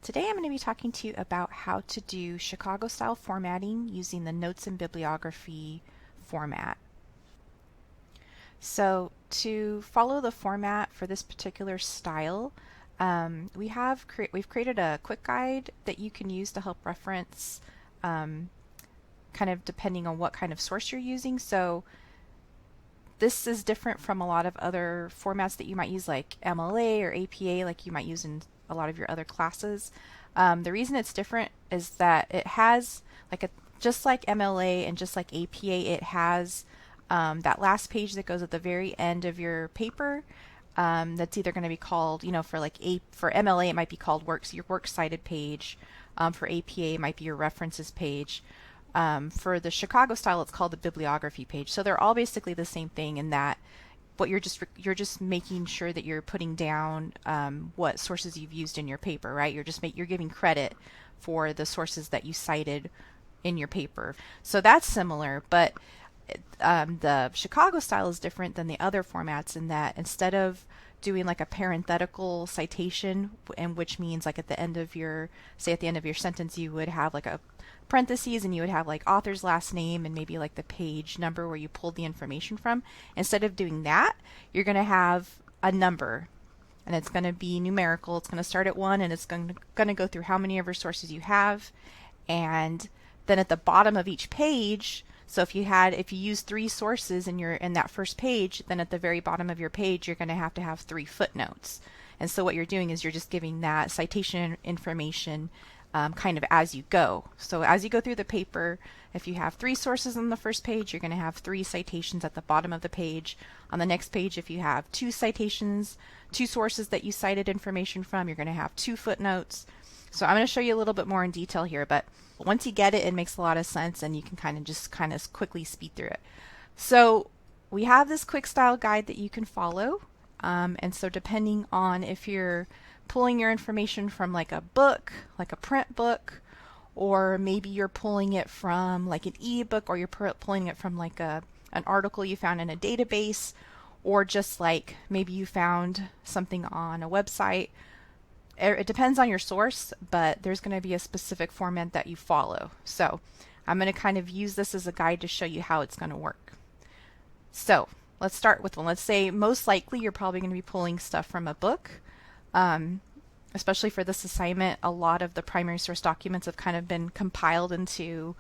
Today I'm going to be talking to you about how to do Chicago style formatting using the Notes and Bibliography format. So to follow the format for this particular style, we've created a quick guide that you can use to help reference kind of depending on what kind of source you're using. So this is different from a lot of other formats that you might use, like MLA or APA, like you might use in a lot of your other classes. The reason it's different is that it has, just like MLA and just like APA, it has that last page that goes at the very end of your paper. That's either going to be called, for MLA, it might be called your works cited page. For APA, it might be your references page. For the Chicago style, it's called the bibliography page. So they're all basically the same thing in that what you're just making sure that you're putting down what sources you've used in your paper, right? You're giving credit for the sources that you cited in your paper. So that's similar, but the Chicago style is different than the other formats in that instead of doing like a parenthetical citation, and which means like at the end of your sentence you would have like a parentheses and you would have like author's last name and maybe like the page number where you pulled the information from. Instead of doing that, you're going to have a number, and it's going to be numerical. It's going to start at 1 and it's going to go through how many of your sources you have, and then at the bottom of each page, so if you use 3 sources in that first page, then at the very bottom of your page you're going to have 3 footnotes. And so what you're doing is you're just giving that citation information kind of as you go. So as you go through the paper, if you have 3 sources on the first page, you're going to have 3 citations at the bottom of the page. On the next page, if you have 2 citations, 2 sources that you cited information from, you're going to have 2 footnotes. So I'm going to show you a little bit more in detail here, but once you get it, it makes a lot of sense and you can kind of quickly speed through it. So we have this quick style guide that you can follow. And so depending on if you're pulling your information from like a book, like a print book, or maybe you're pulling it from like an ebook, or you're pulling it from like an article you found in a database, or just like maybe you found something on a website. It depends on your source, but there's going to be a specific format that you follow. So I'm going to kind of use this as a guide to show you how it's going to work. So let's start with one. Let's say most likely you're probably going to be pulling stuff from a book. Especially for this assignment, a lot of the primary source documents have kind of been compiled into,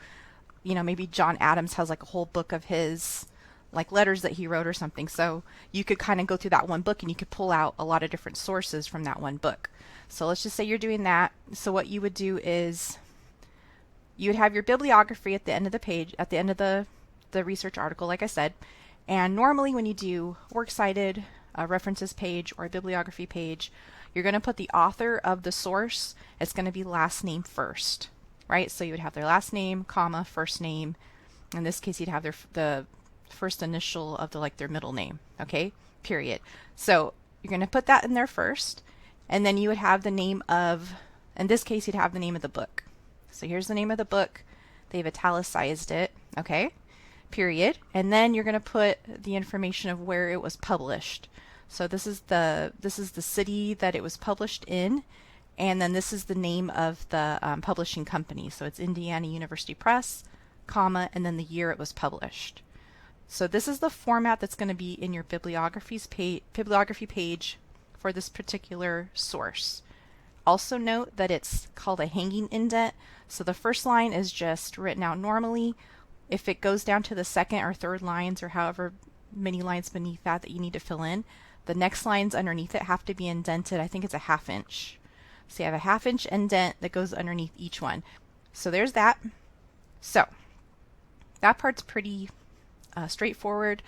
maybe John Adams has like a whole book of his like letters that he wrote or something. So you could kind of go through that one book and you could pull out a lot of different sources from that one book. So let's just say you're doing that. So what you would do is you would have your bibliography at the end of the page, at the end of the research article, like I said. And normally when you do works cited, a references page, or a bibliography page, you're going to put the author of the source. It's going to be last name first, right? So you would have their last name, comma, first name. In this case, you'd have the first initial of their middle name, okay? Period. So you're going to put that in there first, and then you would have the name of, in this case, you'd have the name of the book. So here's the name of the book. They've italicized it, okay? Period. And then you're going to put the information of where it was published. So this is the city that it was published in, and then this is the name of the publishing company. So it's Indiana University Press, comma, and then the year it was published. So this is the format that's going to be in your bibliography page for this particular source. Also note that it's called a hanging indent. So the first line is just written out normally. If it goes down to the second or third lines, or however many lines beneath that you need to fill in, the next lines underneath it have to be indented. I think it's a 1/2 inch. So you have a 1/2 inch indent that goes underneath each one. So there's that. So that part's pretty straightforward.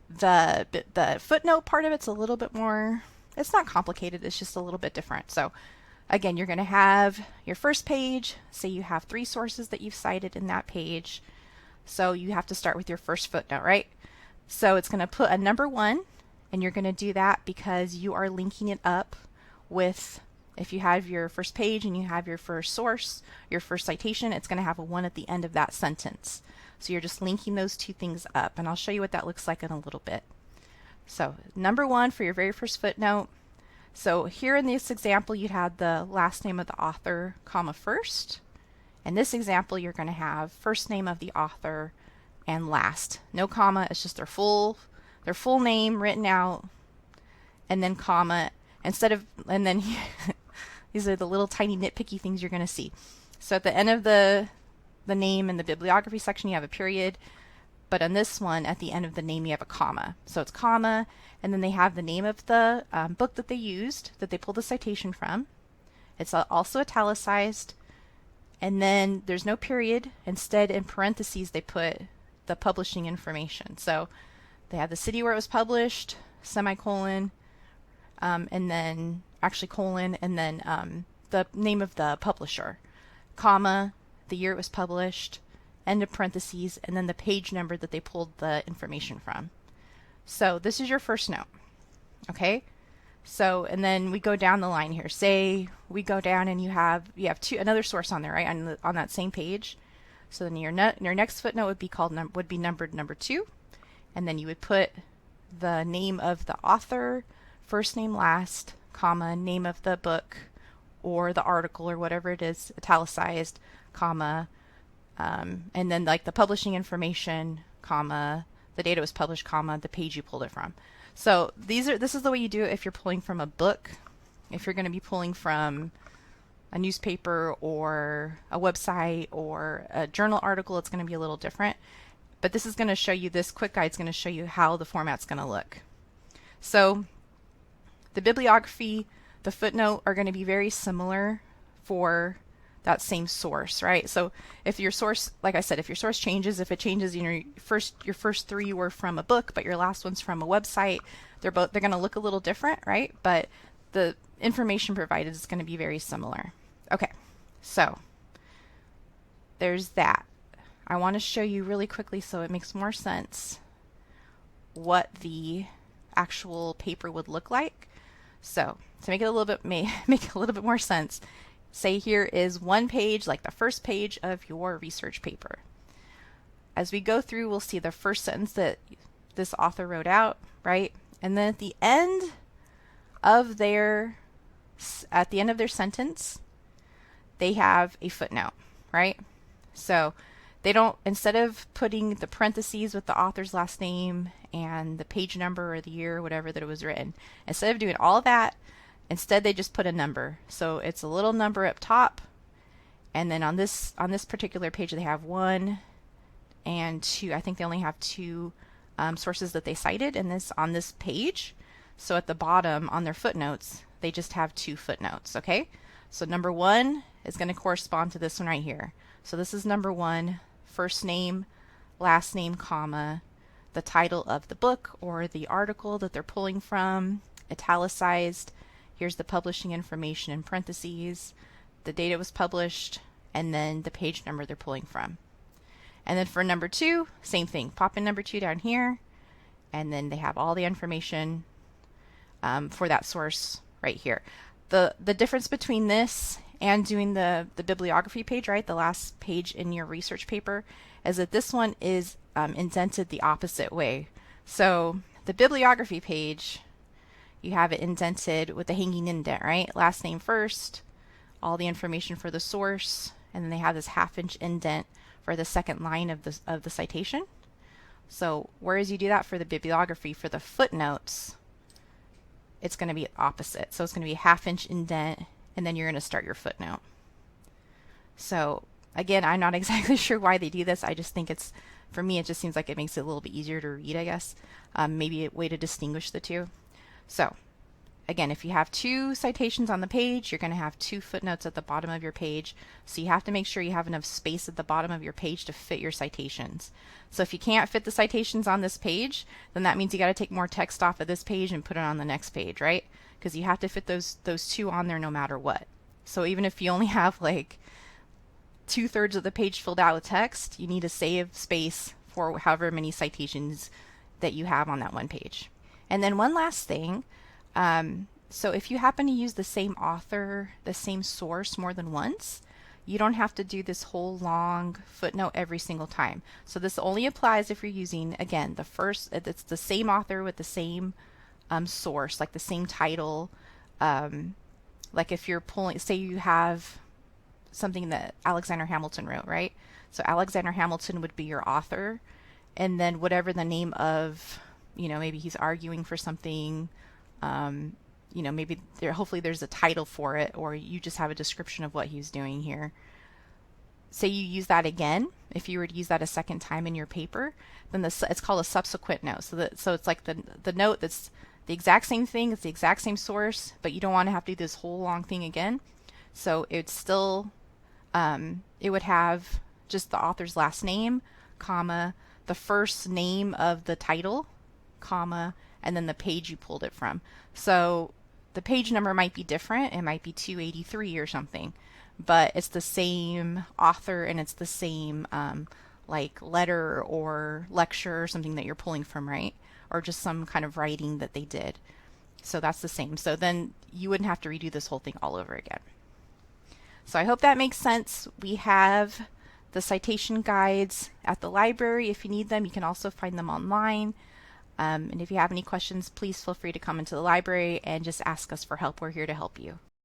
The footnote part of it's a little bit more, it's not complicated, it's just a little bit different. So again, you're going to have your first page. Say you have 3 sources that you've cited in that page. So you have to start with your first footnote, right? So it's going to put a number 1, and you're going to do that because you are linking it up with, if you have your first page and you have your first source, your first citation, it's going to have a 1 at the end of that sentence. So you're just linking those 2 things up, and I'll show you what that looks like in a little bit. So number 1 for your very first footnote. So here in this example, you had the last name of the author, comma first. In this example, you're going to have first name of the author and last. No comma, it's just their full name written out, and then comma, and then these are the little tiny nitpicky things you're going to see. So at the end of the name in the bibliography section, you have a period, but on this one, at the end of the name, you have a comma. So it's comma, and then they have the name of the book that they used, that they pulled the citation from. It's also italicized, and then there's no period. Instead, in parentheses, they put the publishing information. So they have the city where it was published, semicolon, and then actually colon, and then the name of the publisher, comma, the year it was published, end of parentheses, and then the page number that they pulled the information from. So this is your first note. Okay? So, and then we go down the line here. Say we go down and you have another source on there, right? On that same page. So then your next footnote would be numbered number 2, and then you would put the name of the author, first name last, comma, name of the book or the article or whatever it is, italicized, comma, and then like the publishing information, comma, the date it was published, comma, the page you pulled it from. So this is the way you do it if you're pulling from a book. If you're going to be pulling from a newspaper or a website or a journal article, it's going to be a little different. But this is going to show you, this quick guide is going to show you how the format's going to look. So the bibliography, the footnote are going to be very similar for that same source, right? So if your source, like I said, if your source changes, if it changes, your first 3 were from a book, but your last one's from a website, they're going to look a little different, right? But the information provided is going to be very similar. Okay, so there's that. I want to show you really quickly so it makes more sense what the actual paper would look like. So to make it a little bit make a little bit more sense, say here is one page, like the first page of your research paper. As we go through, we'll see the first sentence that this author wrote out, right? And then at the end of their sentence, they have a footnote, right? So they don't, instead of putting the parentheses with the author's last name and the page number or the year or whatever that it was written, instead of doing all that, instead they just put a number. So it's a little number up top, and then on this particular page they have 1 and 2. I think they only have 2 sources that they cited on this page. So at the bottom on their footnotes, they just have 2 footnotes, okay? So number 1 is going to correspond to this one right here. So this is number 1, first name, last name, comma, the title of the book or the article that they're pulling from, italicized. Here's the publishing information in parentheses, the date it was published, and then the page number they're pulling from. And then for number 2, same thing. Pop in number 2 down here, and then they have all the information for that source right here. The difference between this and doing the bibliography page, right, the last page in your research paper, is that this one is indented the opposite way. So the bibliography page, you have it indented with a hanging indent, right? Last name first, all the information for the source, and then they have this half-inch indent for the second line of the citation. So whereas you do that for the bibliography, for the footnotes, it's going to be opposite. So it's going to be a half-inch indent, and then you're going to start your footnote. So again, I'm not exactly sure why they do this. I just think for me, it just seems like it makes it a little bit easier to read, I guess. Maybe a way to distinguish the two. So again, if you have 2 citations on the page, you're going to have 2 footnotes at the bottom of your page. So you have to make sure you have enough space at the bottom of your page to fit your citations. So if you can't fit the citations on this page, then that means you got to take more text off of this page and put it on the next page, right? Because you have to fit those 2 on there no matter what. So even if you only have like 2/3 of the page filled out with text, you need to save space for however many citations that you have on that one page. And then one last thing, so if you happen to use the same author, the same source more than once, you don't have to do this whole long footnote every single time. So this only applies if you're using, again, it's the same author with the same source, like the same title, Like if you're pulling, say you have something that Alexander Hamilton wrote, right? So Alexander Hamilton would be your author, and then whatever the name of, maybe he's arguing for something, maybe hopefully there's a title for it, or you just have a description of what he's doing here. Say you use that again, if you were to use that a second time in your paper, then it's called a subsequent note. So it's like the note that's the exact same thing, it's the exact same source, but you don't want to have to do this whole long thing again. So it's still, it would have just the author's last name, comma, the first name of the title, comma, and then the page you pulled it from. So the page number might be different. It might be 283 or something, but it's the same author and it's the same like letter or lecture or something that you're pulling from, right? Or just some kind of writing that they did. So that's the same. So then you wouldn't have to redo this whole thing all over again. So I hope that makes sense. We have the citation guides at the library. If you need them, you can also find them online. And if you have any questions, please feel free to come into the library and just ask us for help. We're here to help you.